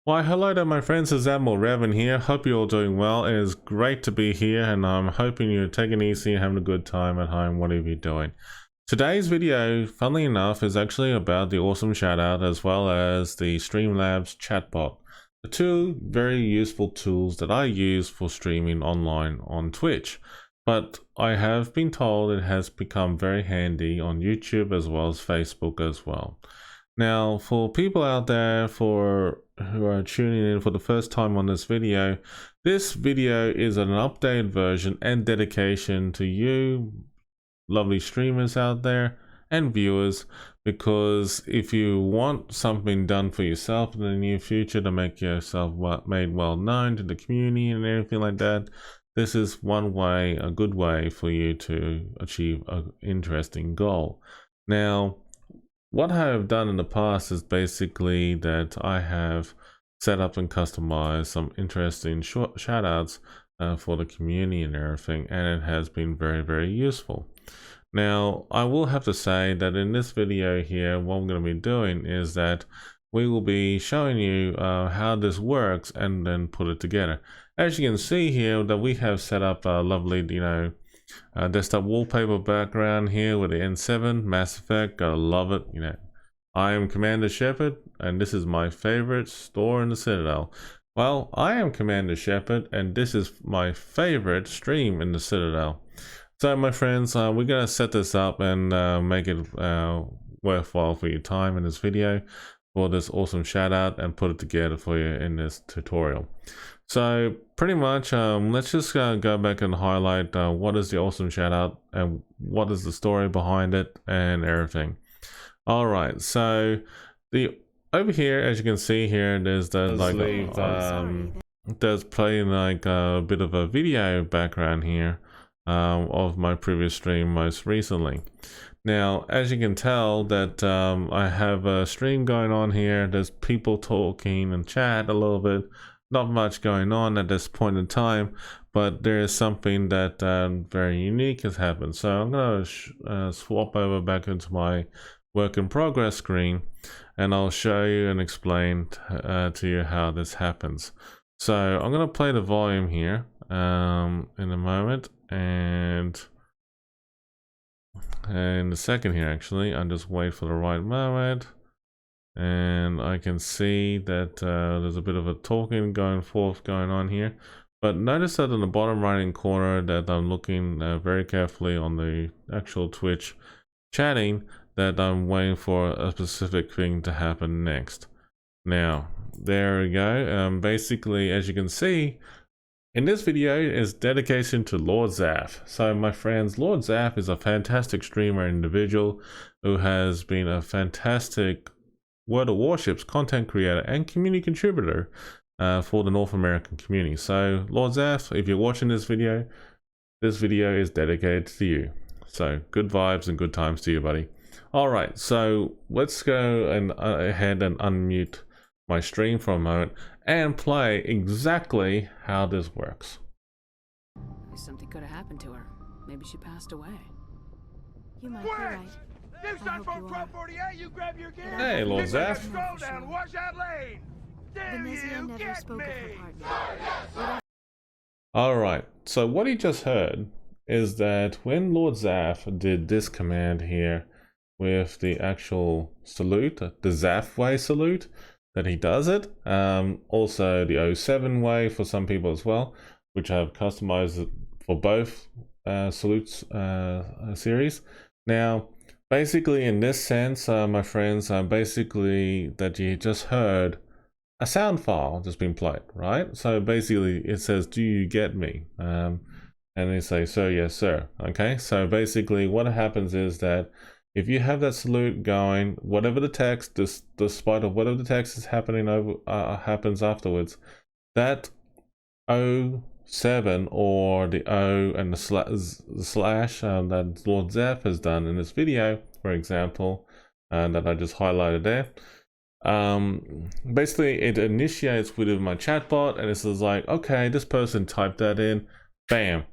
Why, hello there my friends, it's Admiral Revan here. Hope you're all doing well. It is great to be here and I'm hoping you're taking it easy and having a good time at home, whatever you're doing. Today's video, funnily enough, is actually about the Awesome Shoutout as well as the Streamlabs Chatbot. The two very useful tools that I use for streaming online on Twitch. But I have been told it has become very handy on YouTube as well as Facebook as well. Now, for people out there who are tuning in for the first time on this video is an updated version and dedication to you lovely streamers out there and viewers, because if you want something done for yourself in the near future to make yourself made well known to the community and everything like that, this is one way, a good way for you to achieve an interesting goal. Now, what I have done in the past is basically that I have set up and customized some interesting shoutouts for the community and everything, and it has been very, very useful. Now, I will have to say that in this video here, what I'm going to be doing is that we will be showing you how this works and then put it together. As you can see here, that we have set up a lovely, desktop wallpaper background here with the N7 Mass Effect. I love it. I am Commander Shepard and this is my favorite store in the Citadel. Well, I am Commander Shepard and this is my favorite stream in the Citadel. So my friends, we're going to set this up and make it worthwhile for your time in this video for this awesome shout out and put it together for you in this tutorial. So pretty much, let's just go back and highlight what is the awesome shout out and what is the story behind it and everything. All right, so over here, as you can see here, there's the there's playing like a bit of a video background here of my previous stream most recently. Now, as you can tell that I have a stream going on here. There's people talking and chat a little bit. Not much going on at this point in time, but there is something that very unique has happened. So I'm going to swap over back into my work in progress screen and I'll show you and explain to you how this happens. So I'm going to play the volume here in a moment, and in a second here actually. I'll just wait for the right moment. And I can see that there's a bit of a talking going on here, but notice that in the bottom right hand corner that I'm looking very carefully on the actual Twitch chatting, that I'm waiting for a specific thing to happen next. Now there we go. Basically, as you can see in this video is dedication to Lord Zath. So my friends, Lord Zath is a fantastic streamer individual who has been a fantastic World of Warships content creator and community contributor for the North American community. So Lord Zath, if you're watching this video is dedicated to you. So good vibes and good times to you, buddy. All right, so let's go and ahead and unmute my stream for a moment and play exactly how this works. Something could have happened to her. Maybe she passed away. You might be right. Next time from 1248, you grab your gear. Hey, Lord Zath. Stroll down Washout Lane. There Venezia you never get spoke me. of her partner. All right, so what he just heard is that when Lord Zath did this command here with the actual salute, the Zath way salute, that he does it. Also the 07 way for some people as well, which I have customized it for both salutes series. Now, basically in this sense, my friends, basically that you just heard a sound file just been played, right? So basically it says, do you get me? And they say, sir, yes, sir. Okay, so basically what happens is that if you have that salute going, whatever the text, despite of whatever the text is happening happens afterwards, that 07 or the O and the slash that Lord Zath has done in this video, for example, that I just highlighted there, basically it initiates within my chatbot and it says like, okay, this person typed that in, bam,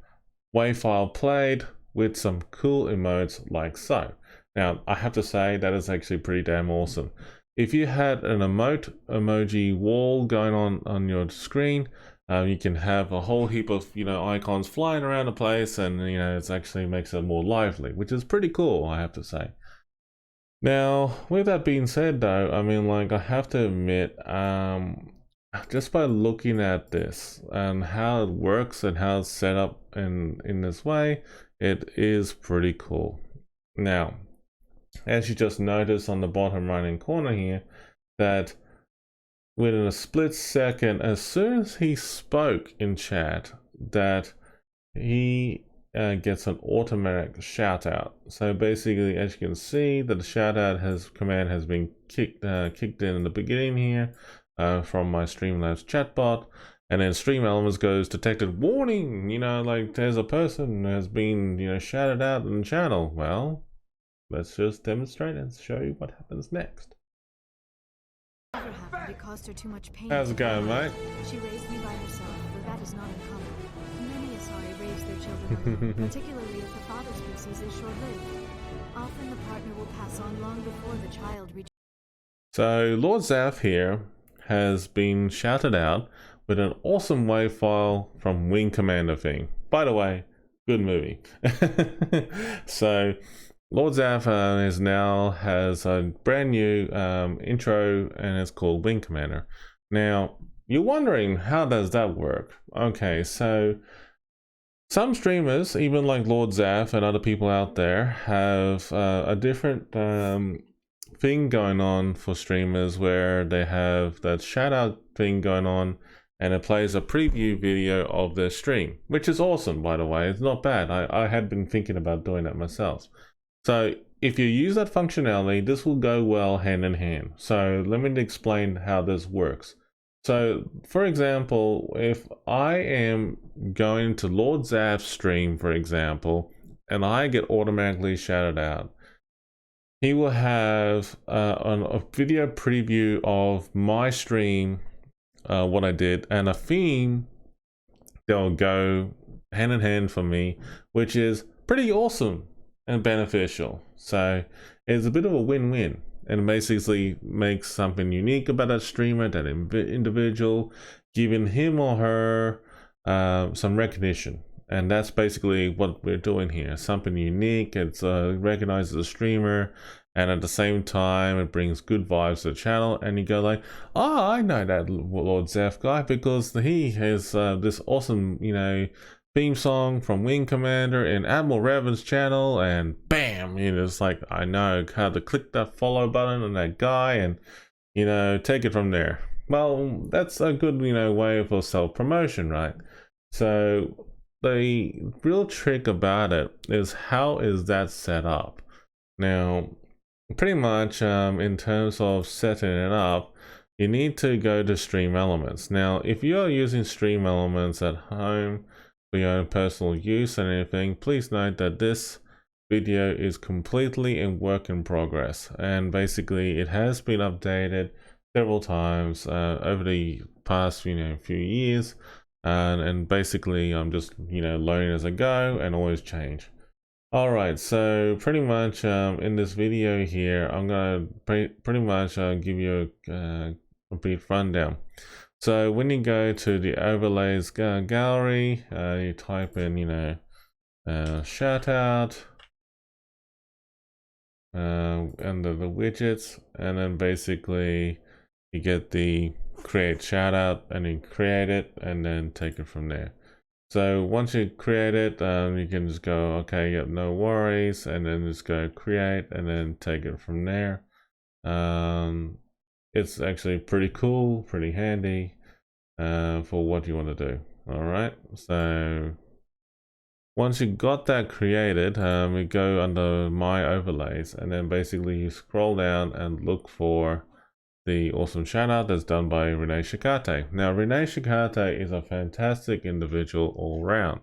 WAV file played with some cool emotes like so. Now, I have to say that is actually pretty damn awesome. if you had an emote emoji wall going on your screen, you can have a whole heap of icons flying around the place, and it actually makes it more lively, which is pretty cool, I have to say. Now, with that being said though, I mean, like, I have to admit, just by looking at this and how it works and how it's set up in this way, it is pretty cool. Now, as you just noticed on the bottom right hand corner here, that within a split second, as soon as he spoke in chat, that he gets an automatic shout out. So basically, as you can see, that the shout out command has been kicked in the beginning here from my Streamlabs Chatbot, and then Streamelements goes detected warning. Like there's a person who has been shouted out in the channel. Well, let's just demonstrate and show you what happens next. Never happened. It caused her too much pain. How's it going, mate? She raised me by herself, though that is not uncommon. Many a Asari raise their children alone, particularly if the father species is short-lived. Often the partner will pass on long before the child reaches. So Lord Zath here has been shouted out with an awesome WAV file from Wing Commander thing. By the way, good movie. So Lord Zath has a brand new intro, and it's called Wing Commander. Now, you're wondering, how does that work? Okay, so some streamers, even like Lord Zath and other people out there, have a different thing going on for streamers, where they have that shout out thing going on, and it plays a preview video of their stream, which is awesome, by the way. It's not bad. I had been thinking about doing that myself. So if you use that functionality, this will go well hand in hand. So let me explain how this works. So for example, if I am going to Lord Zath's stream, for example, and I get automatically shouted out, he will have a video preview of my stream, what I did, and a theme that will go hand in hand for me, which is pretty awesome and beneficial. So it's a bit of a win-win, and basically makes something unique about that streamer, that individual, giving him or her some recognition. And that's basically what we're doing here. Something unique. It's recognizes the streamer, and at the same time it brings good vibes to the channel, and you go like, oh, I know that Lord Zath guy, because he has this awesome theme song from Wing Commander in Admiral Revan's channel, and bam, it's like, I know how to click that follow button on that guy, and take it from there. Well, that's a good way for self-promotion, right? So the real trick about it is, how is that set up? Now, pretty much in terms of setting it up, you need to go to Streamelements. Now, if you're using Streamelements at home for your own personal use and anything, please note that this video is completely in work in progress, and basically it has been updated several times over the past few years, and basically I'm just learning as I go and always change. Alright, so pretty much in this video here, I'm gonna pretty much give you a complete rundown. So when you go to the overlays gallery, you type in shoutout under the widgets, and then basically you get the create shoutout, and you create it and then take it from there. So once you create it, you can just go, okay, yep, no worries, and then just go create and then take it from there. It's actually pretty cool, pretty handy for what you want to do. All right, so once you got that created, we go under my overlays, and then basically you scroll down and look for the awesome shoutout that's done by René Chiquete. Now, René Chiquete is a fantastic individual all around,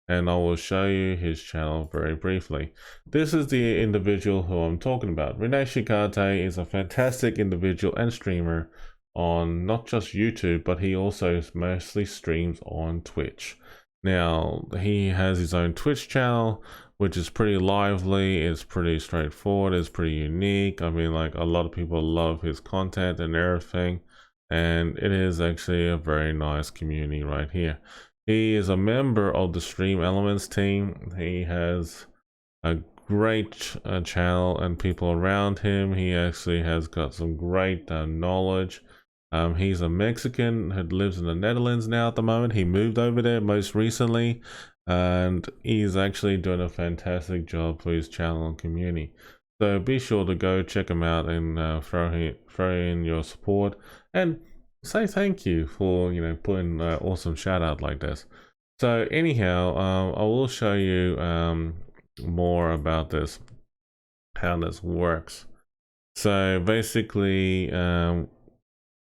and I will show you his channel very briefly. This is the individual who I'm talking about. René Chiquete is a fantastic individual and streamer on not just YouTube, but he also mostly streams on Twitch. Now, he has his own Twitch channel which is pretty lively. It's pretty straightforward. It's pretty unique. I mean, like, a lot of people love his content and everything, and it is actually a very nice community right here. He is a member of the Streamelements team. He has a great channel and people around him. He actually has got some great knowledge. He's a Mexican who lives in the Netherlands now at the moment. He moved over there most recently, and he's actually doing a fantastic job for his channel and community. So be sure to go check him out and throw in your support and say thank you for, you know, putting awesome shout out like this. So anyhow, I will show you more about this, how this works. So basically,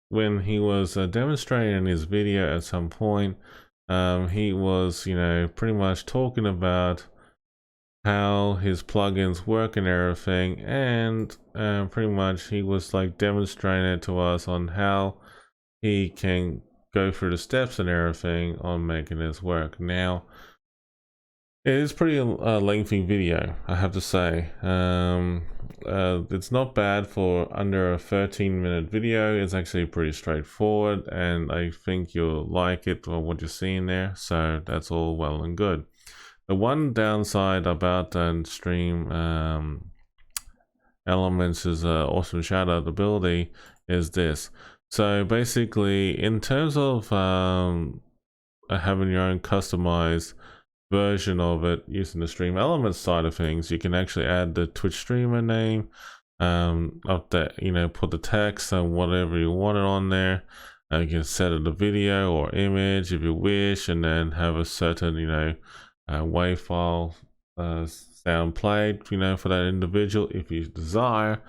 when he was demonstrating his video at some point, he was, you know, pretty much talking about how his plugins work and everything, and pretty much he was like demonstrating it to us on how he can go through the steps and everything on making this work. Now, it is pretty lengthy video, I have to say. It's not bad for under a 13-minute video. It's actually pretty straightforward, and I think you'll like it or what you're seeing there. So that's all well and good. The one downside about Streamelements' awesome shoutout ability is this. So basically, in terms of having your own customized version of it using the Streamelements side of things, you can actually add the Twitch streamer name, up that, you know, put the text and whatever you want it on there. You can set it a video or image if you wish, and then have a certain, you know, WAV file sound played, you know, for that individual if you desire.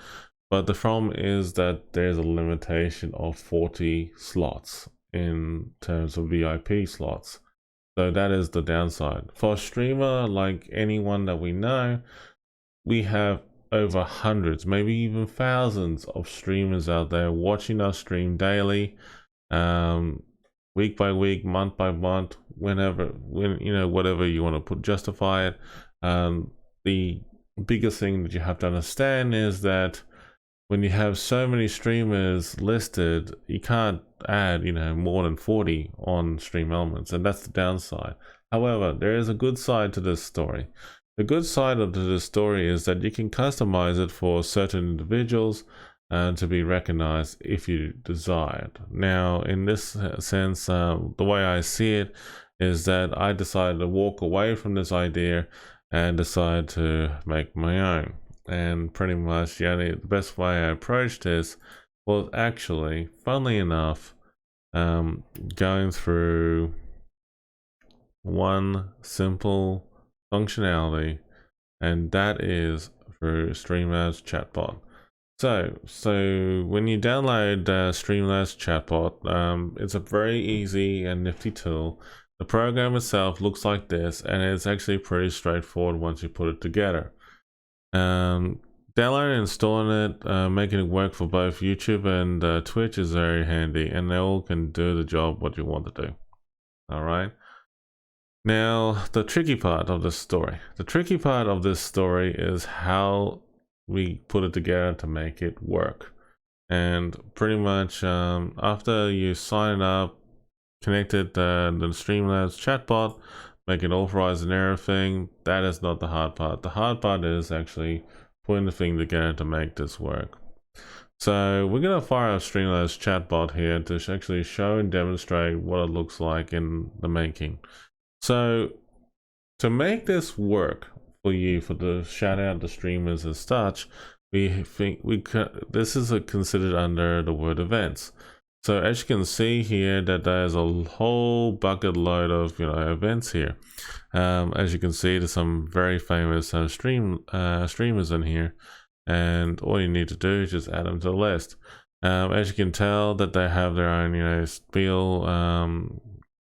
But the problem is that there's a limitation of 40 slots in terms of VIP slots. So that is the downside. For a streamer like anyone that we know, we have over hundreds, maybe even thousands of streamers out there watching us stream daily, week by week, month by month, when you know, whatever you want to justify it. The biggest thing that you have to understand is that when you have so many streamers listed, you can't add, you know, more than 40 on Streamelements, and that's the downside. However, there is a good side to this story. The good side of this story is that you can customize it for certain individuals to be recognized if you desire it. Now, in this sense, the way I see it is that I decided to walk away from this idea and decide to make my own. And pretty much the best way I approached this was actually, funnily enough, going through one simple functionality, and that is through Streamlabs Chatbot. So when you download Streamlabs Chatbot, it's a very easy and nifty tool. The program itself looks like this, and it's actually pretty straightforward once you put it together. Downloading and installing it, making it work for both YouTube and Twitch is very handy, and they all can do the job what you want to do. All right. Now, the tricky part of this story. The tricky part of this story is how we put it together to make it work. And pretty much after you sign up, connected the Streamlabs chatbot, make it authorized and everything, that is not the hard part. The hard part is actually putting the thing together to make this work. So we're going to fire up Streamlabs chatbot here to actually show and demonstrate what it looks like in the making. So to make this work for you, for the shout out the streamers and such, we think this is considered under the word events. So as you can see here, that there's a whole bucket load of, you know, events here. As you can see, there's some very famous streamers in here, and all you need to do is just add them to the list. As you can tell, that they have their own, you know, spiel,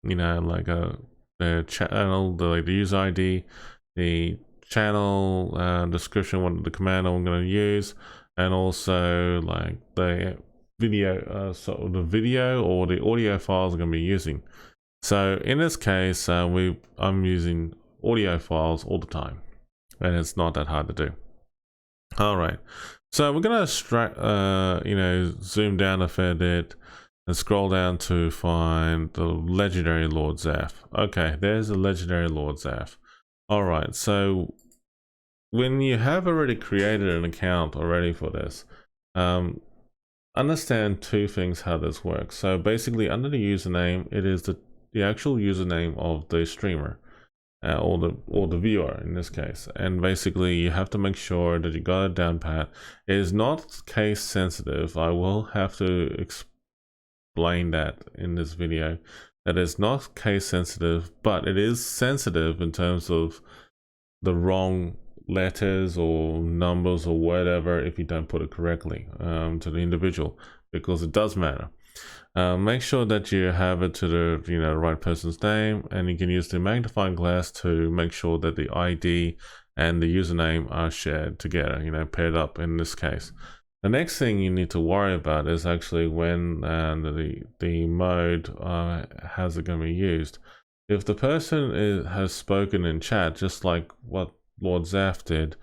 you know, like their channel, like the user ID, the channel description, what the command I'm going to use, and also like the video, so the video or the audio files I'm going to be using. So in this case, I'm using audio files all the time. and it's not that hard to do. All right, so we're gonna zoom down a fair bit and scroll down to find the legendary Lord Zath. Okay, there's the legendary Lord Zath. All right, so when you have already created an account already for this, understand two things how this works. So basically, under the username, it is the actual username of the streamer. Or the viewer in this case, and basically you have to make sure that you got it down pat. It is not case sensitive. I will have to explain that in this video, that is not case sensitive, but it is sensitive in terms of the wrong letters or numbers or whatever if you don't put it correctly to the individual, because it does matter. Make sure that you have it to the right person's name, and you can use the magnifying glass to make sure that the ID and the username are shared together, paired up in this case. The next thing you need to worry about is actually when the mode how's it going to be used. If the person has spoken in chat, just like what Lord Zath did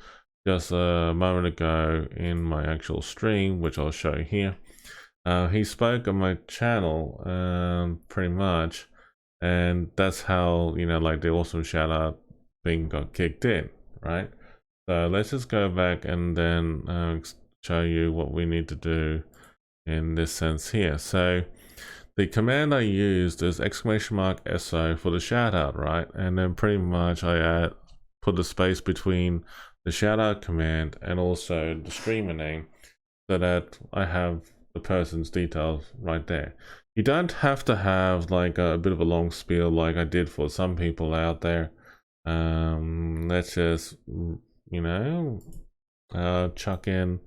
just a moment ago in my actual stream, which I'll show you here. He spoke on my channel pretty much, and that's how like the awesome shout out thing got kicked in, right? So let's just go back and then show you what we need to do in this sense here. So the command I used is !SO for the shout out, right? And then pretty much I put the space between the shout out command and also the streamer name, so that I have the person's details right there. You don't have to have like a bit of a long spiel like I did for some people out there. Let's just chuck in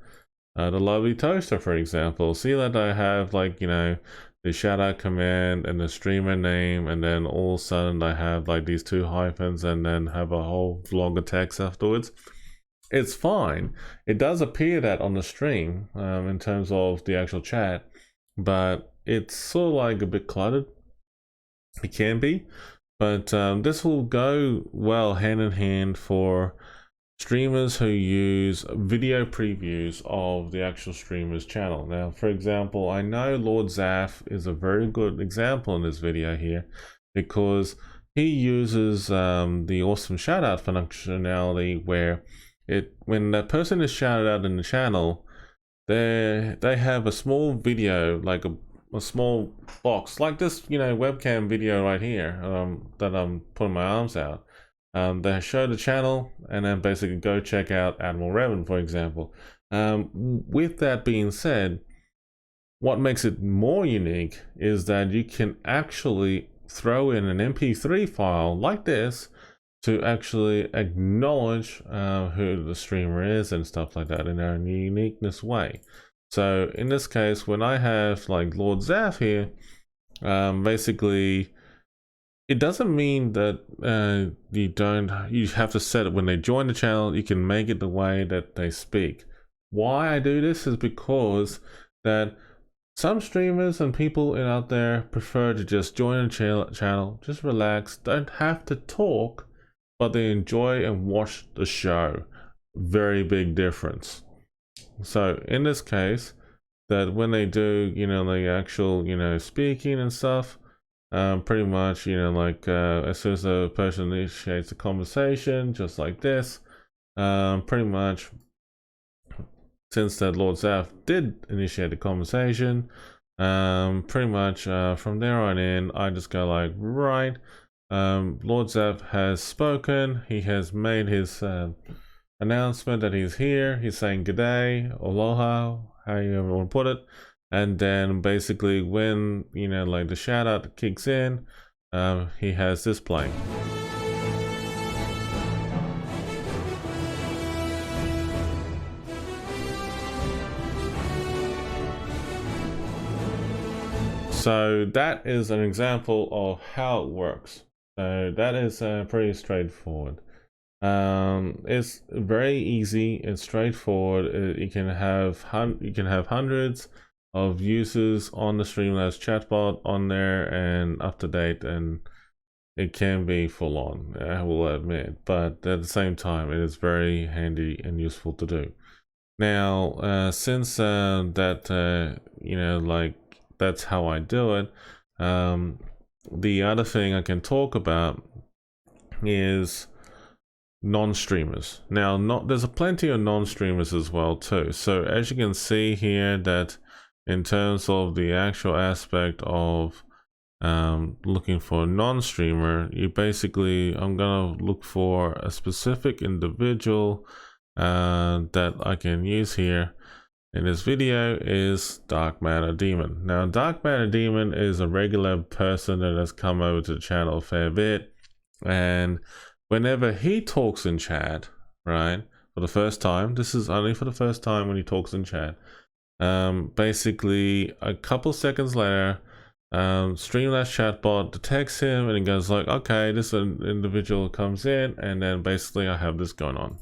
the lovely toaster, for example. See that I have like the shout out command and the streamer name, and then all of a sudden I have like these two hyphens and then have a whole longer text afterwards. It's fine. It does appear that on the stream in terms of the actual chat, but it's sort of like a bit cluttered. It can be, but this will go well hand in hand for streamers who use video previews of the actual streamer's channel. Now, for example, I know Lord Zath is a very good example in this video here, because he uses the awesome shoutout functionality where when that person is shouted out in the channel, they have a small video, like a small box like this webcam video right here that I'm putting my arms out. They show the channel and then basically go check out Admiral Revan, for example. With that being said, what makes it more unique is that you can actually throw in an MP3 file like this to actually acknowledge who the streamer is and stuff like that in a uniqueness way. So in this case, when I have like Lord Zath here, basically it doesn't mean that you have to set it when they join the channel. You can make it the way that they speak. Why I do this is because that some streamers and people out there prefer to just join a channel, just relax, don't have to talk, but they enjoy and watch the show. Very big difference. So in this case, that when they do, the actual, speaking and stuff, pretty much, as soon as the person initiates a conversation, just like this, pretty much, since that Lord Zath did initiate the conversation, pretty much from there on in, I just go like, right, Lord Zath has spoken. He has made his announcement that he's here. He's saying g'day, aloha, how you ever want to put it. And then basically when, like the shout out kicks in, he has this playing. So that is an example of how it works. So that is pretty straightforward. It's very easy. It's straightforward. You can have hundreds of users on the Streamlabs Chatbot on there and up to date, and it can be full on, I will admit, but at the same time, it is very handy and useful to do. Now, since that, you know, like that's how I do it, the other thing I can talk about is non-streamers. Now, there's plenty of non-streamers as well too. So as you can see here, that in terms of the actual aspect of looking for a non-streamer, you basically, I'm gonna look for a specific individual that I can use here in this video is Dark Matter Demon. Now, Dark Matter Demon is a regular person that has come over to the channel a fair bit, and whenever he talks in chat, right, for the first time, this is only for the first time when he talks in chat, basically a couple seconds later, Streamlabs Chatbot detects him and it goes like, okay, this individual comes in, and then basically I have this going on.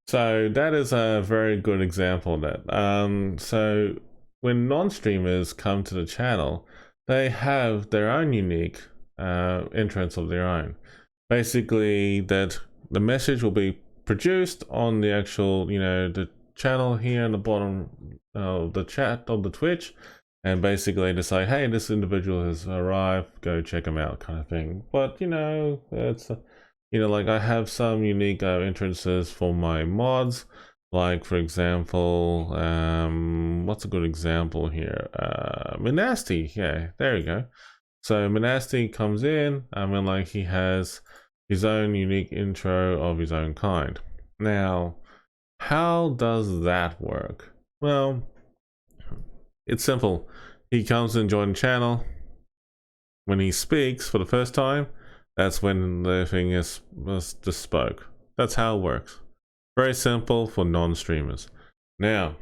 So that is a very good example of that. So when non-streamers come to the channel, they have their own unique entrance of their own. Basically, that the message will be produced on the actual, you know, the channel here in the bottom of the chat of the Twitch, and basically to say, hey, this individual has arrived, go check him out, kind of thing. But you know, it's you know, like I have some unique entrances for my mods. Like for example, what's a good example here? Monasty, yeah, there you go. So Monasty comes in, I mean, like he has his own unique intro of his own kind. Now, how does that work? Well, it's simple. He comes and joins the channel. When he speaks for the first time, that's when the thing is just spoke. That's how it works. Very simple for non-streamers. Now,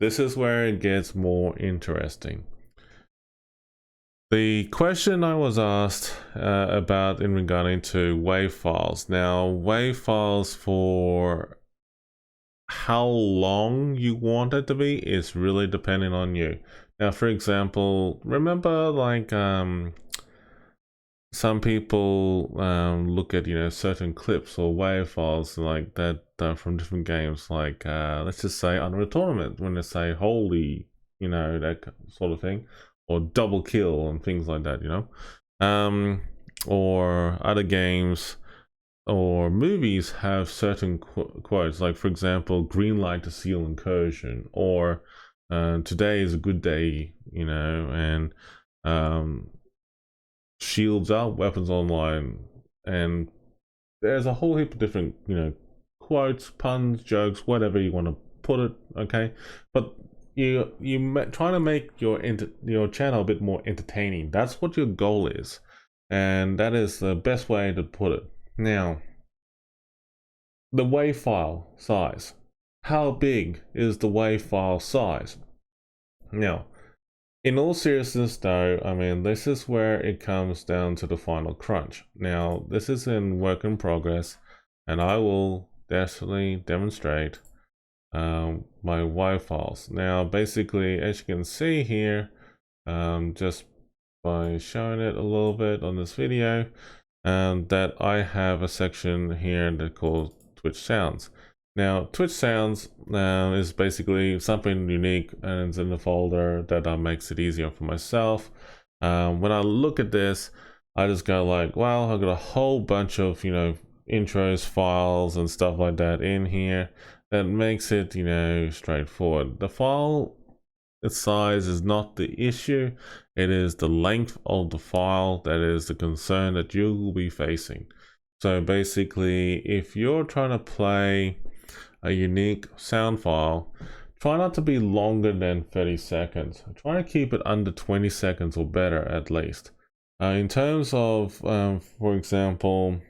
this is where it gets more interesting. The question I was asked about in regarding to WAV files. Now, WAV files for how long you want it to be is really depending on you. Now, for example, remember like some people look at, you know, certain clips or WAV files like that from different games, like let's just say Unreal Tournament, when they say holy, you know, that sort of thing, or double kill and things like that, you know, or other games or movies have certain quotes, like for example, green light to seal incursion, or today is a good day, you know, and shields up, weapons online, and there's a whole heap of different, you know, quotes, puns, jokes, whatever you want to put it, okay? But you trying to make your channel a bit more entertaining. That's what your goal is, and that is the best way to put it. Now, the WAV file size. How big is the WAV file size? Now, in all seriousness though, I mean, this is where it comes down to the final crunch. Now, this is in work in progress, and I will definitely demonstrate my WAV files. Now, basically, as you can see here, just by showing it a little bit on this video, that I have a section here that called Twitch Sounds. Now, Twitch Sounds is basically something unique, and it's in the folder that makes it easier for myself. When I look at this, I just go like, well, I've got a whole bunch of, you know, intros, files, and stuff like that in here that makes it, you know, straightforward. The file, its size is not the issue. It is the length of the file that is the concern that you will be facing. So basically, if you're trying to play a unique sound file, try not to be longer than 30 seconds. Try to keep it under 20 seconds or better at least. In terms of, for example,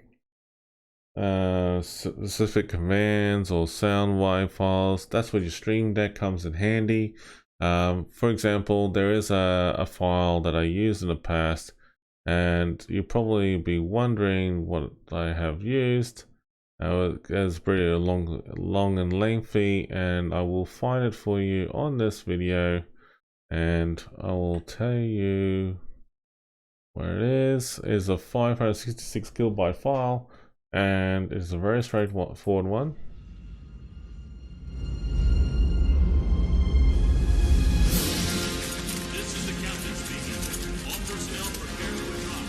specific commands or sound WAV files, that's where your Stream Deck comes in handy. For example, there is a file that I used in the past, and you probably be wondering what I have used. It's pretty long and lengthy, and I will find it for you on this video, and I will tell you where it is. It's a 566 kilobyte file, and it's a very straightforward one. This is the captain speaking. All personnel prepare for drop.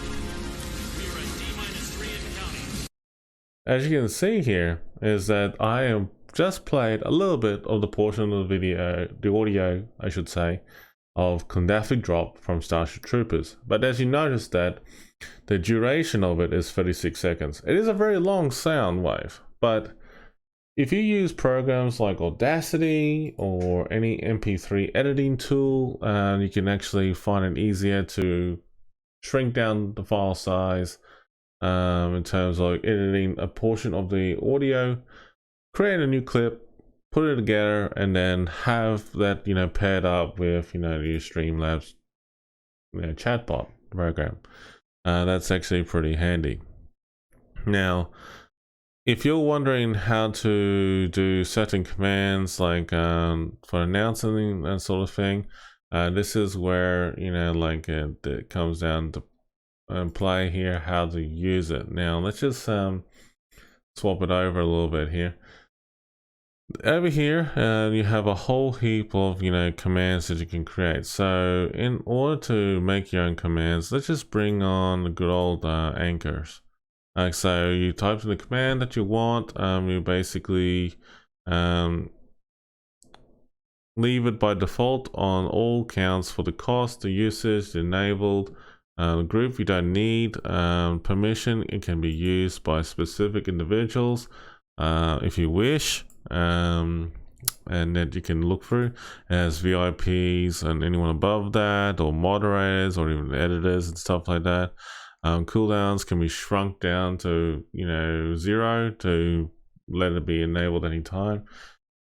We are at D-3 in county. As you can see here, is that I have just played a little bit of the portion of the video, the audio, I should say, of Clondalfig Drop from Starship Troopers. But as you notice that the duration of it is 36 seconds. It is a very long sound wave, but if you use programs like Audacity or any MP3 editing tool, you can actually find it easier to shrink down the file size in terms of editing a portion of the audio, create a new clip, put it together, and then have that paired up with your Streamlabs chatbot program. That's actually pretty handy. Now, if you're wondering how to do certain commands like for announcing that sort of thing, this is where it comes down to play here, how to use it. Now let's just swap it over a little bit here. Over here you have a whole heap of commands that you can create. So in order to make your own commands, let's just bring on the good old anchors. So you type in the command that you want. You basically leave it by default on all counts for the cost, the usage, the enabled. The group you don't need. Permission, it can be used by specific individuals if you wish, and that you can look through as VIPs and anyone above that, or moderators, or even editors and stuff like that. Cooldowns can be shrunk down to 0 to let it be enabled anytime.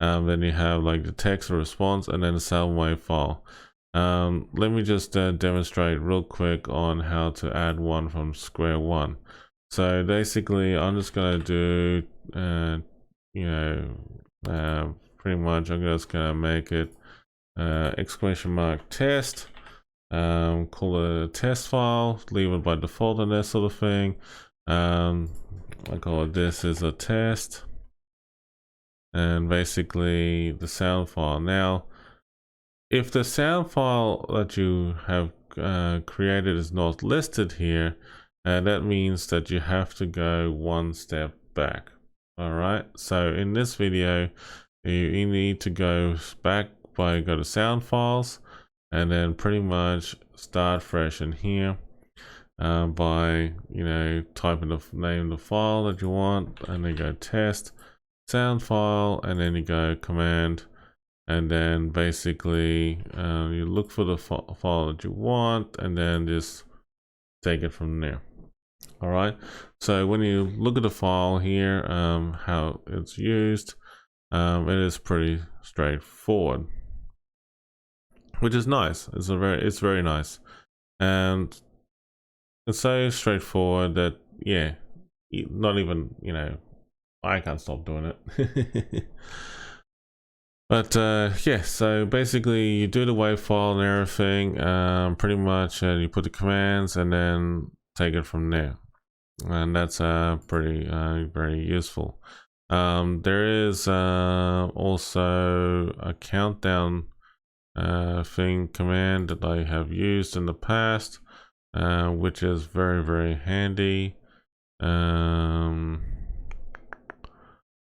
Then you have like the text response, and then the sound wave file. Let me just demonstrate real quick on how to add one from square one. So basically I'm just going to do pretty much I'm just going to make it !test, call it a test file, leave it by default and that sort of thing. I call it this is a test, and basically the sound file. Now if the sound file that you have created is not listed here, that means that you have to go one step back. Alright, so in this video you need to go back go to sound files, and then pretty much start fresh in here by typing the name of the file that you want, and then go test sound file, and then you go command, and then basically you look for the file that you want, and then just take it from there. All right, so when you look at the file here, how it's used, it is pretty straightforward, which is nice. It's very nice, and it's so straightforward that not even I can't stop doing it. But yeah, so basically you do the wave file and everything, pretty much, and you put the commands and then take it from there, and that's pretty very useful. There is also a countdown command that I have used in the past, which is very handy.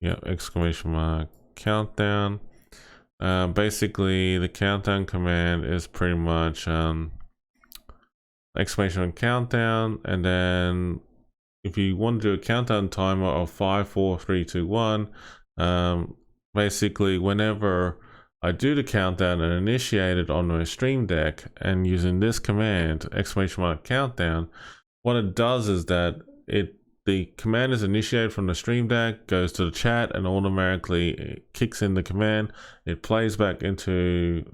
Yeah, ! countdown. Basically the countdown command is pretty much !countdown, and then if you want to do a countdown timer of 5, 4, 3, 2, 1, basically whenever I do the countdown and initiate it on my stream deck, and using this command !countdown, what it does is that the command is initiated from the stream deck, goes to the chat, and automatically it kicks in the command. It plays back into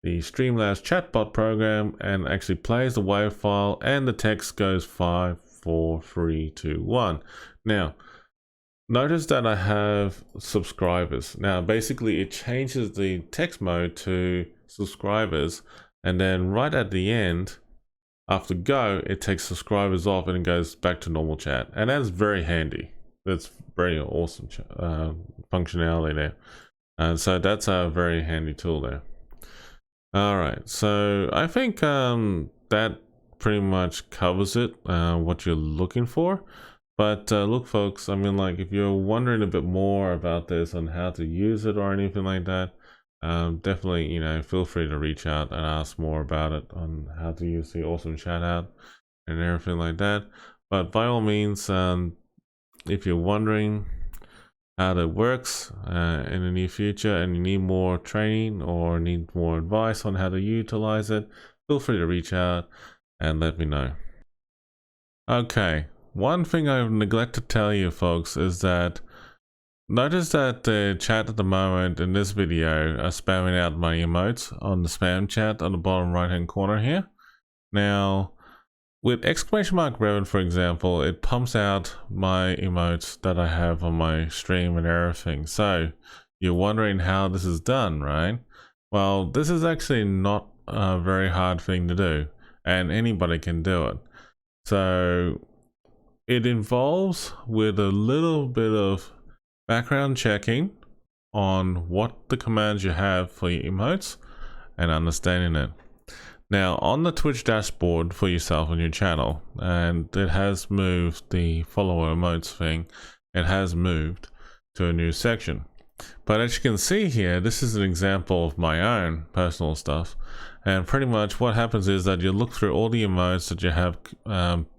the Streamlabs Chatbot program and actually plays the WAV file, and the text goes 5, 4, 3, 2, 1. Now, notice that I have subscribers. Now, basically, it changes the text mode to subscribers, and then right at the end, after go, it takes subscribers off and it goes back to normal chat. And that's very handy. That's very awesome functionality there. And so that's a very handy tool there. All right, so I think that pretty much covers it, what you're looking for. But look, folks, I mean, like, if you're wondering a bit more about this and how to use it or anything like that, definitely, you know, feel free to reach out and ask more about it on how to use the awesome shoutout and everything like that. But by all means, if you're wondering how that works in the near future and you need more training or need more advice on how to utilize it, feel free to reach out and let me know. Okay, one thing I've neglected to tell you, folks, is that notice that the chat at the moment in this video are spamming out my emotes on the spam chat on the bottom right hand corner here. Now, with Revan, for example, it pumps out my emotes that I have on my stream and everything. So you're wondering how this is done, right? Well, this is actually not a very hard thing to do, and anybody can do it. So it involves with a little bit of background checking on what the commands you have for your emotes and understanding it. Now, on the Twitch dashboard for yourself on your channel, and it has moved the follower emotes thing, it has moved to a new section. But as you can see here, this is an example of my own personal stuff. And pretty much what happens is that you look through all the emotes that you have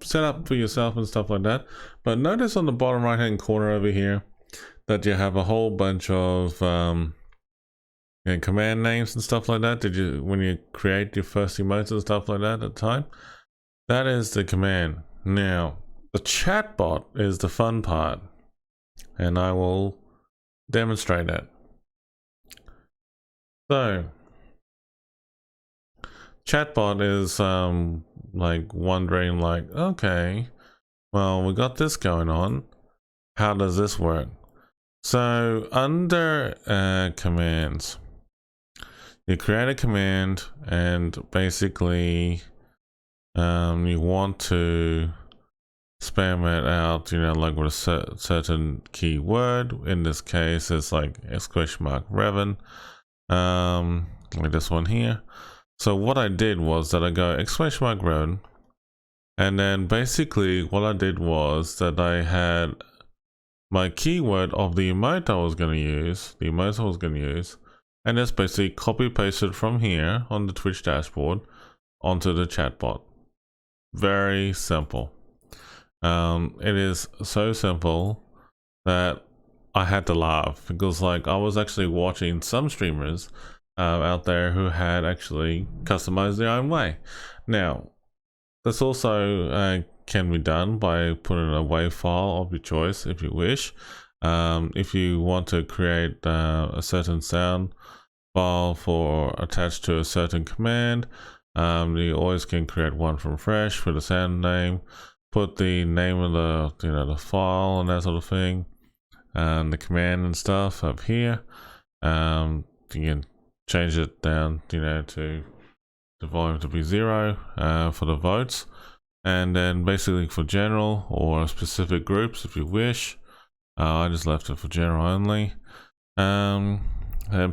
set up for yourself and stuff like that. But notice on the bottom right hand corner over here that you have a whole bunch of command names and stuff like that. Did you, when you create your first emotes and stuff like that at the time? That is the command. Now, the chatbot is the fun part, and I will demonstrate that. So, chatbot is like wondering, like, okay, well, we got this going on. How does this work? So under commands, you create a command, and basically you want to spam it out, you know, like with a certain keyword. In this case, it's like Revan, like this one here. So what I did was that I go Revan, and then basically what I did was that I had my keyword of the emote I was going to use, and just basically copy pasted from here on the Twitch dashboard onto the chatbot. Very simple. It is so simple that I had to laugh, because like I was actually watching some streamers out there who had actually customized their own way. Now, this also can be done by putting a WAV file of your choice if you wish. If you want to create a certain sound file for attached to a certain command, you always can create one from fresh with a sound name, put the name of the the file and that sort of thing, and the command and stuff up here. You can change it down, to the volume to be 0 for the votes, and then basically for general or specific groups if you wish. I just left it for general only. And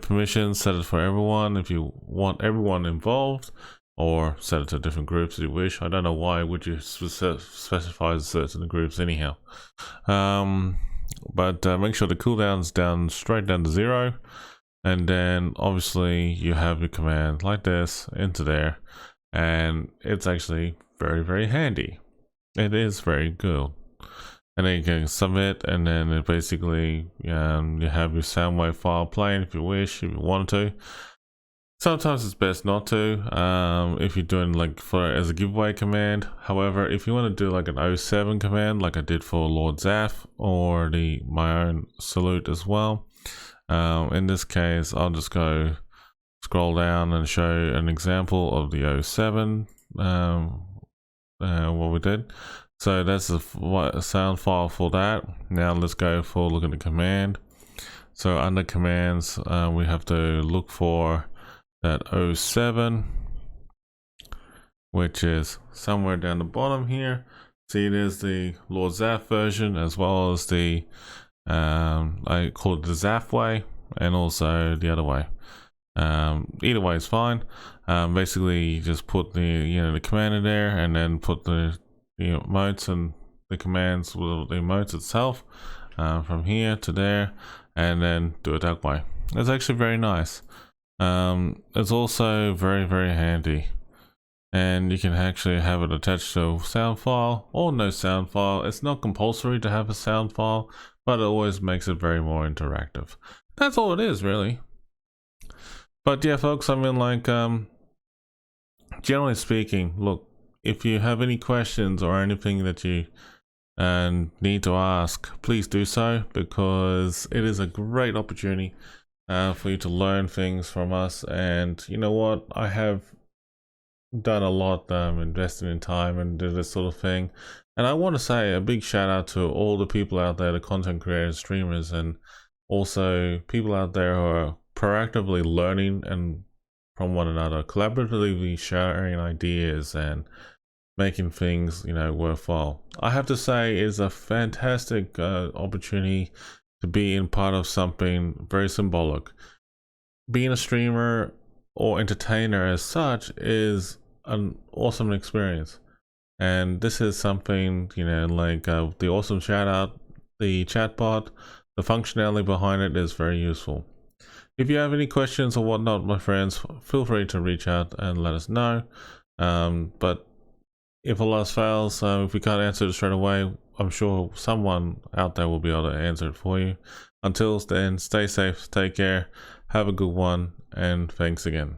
permissions, set it for everyone if you want everyone involved, or set it to different groups if you wish. I don't know why would you specify certain groups anyhow. But make sure the cooldown's down straight down to 0, and then obviously you have your command like this into there, and it's actually very, very handy. It is very good. And then you can submit, and then it basically you have your sound wave file playing if you wish, if you want to. Sometimes it's best not to if you're doing like as a giveaway command. However, if you want to do like an 07 command like I did for Lord Zath, or my own salute as well, in this case I'll just go scroll down and show an example of the 07 what we did. So that's a sound file for that. Now let's go for look at the command. So under commands, we have to look for that 07, which is somewhere down the bottom here. See, there's the Lord Zath version, as well as the I call it the Zath way, and also the other way. Either way is fine. Basically, you just put the the command in there, and then put the emotes and the commands with the emotes itself from here to there, and then do it that way. It's actually very nice. It's also very, very handy, and you can actually have it attached to a sound file or no sound file. It's not compulsory to have a sound file, but it always makes it very more interactive. That's all it is, really. But yeah, folks, I mean, like, generally speaking, look, if you have any questions or anything that you need to ask, please do so, because it is a great opportunity for you to learn things from us. And you know what, I have done a lot, invested in time and do this sort of thing, and I want to say a big shout out to all the people out there, the content creators, streamers, and also people out there who are proactively learning and from one another, collaboratively sharing ideas and making things worthwhile. I have to say, it's a fantastic opportunity to be in part of something very symbolic. Being a streamer or entertainer as such is an awesome experience, and this is something like the awesome shoutout, the chatbot, the functionality behind it is very useful. If you have any questions or whatnot, my friends, feel free to reach out and let us know. But if all else fails, if we can't answer it straight away, I'm sure someone out there will be able to answer it for you. Until then, stay safe, take care, have a good one, and thanks again.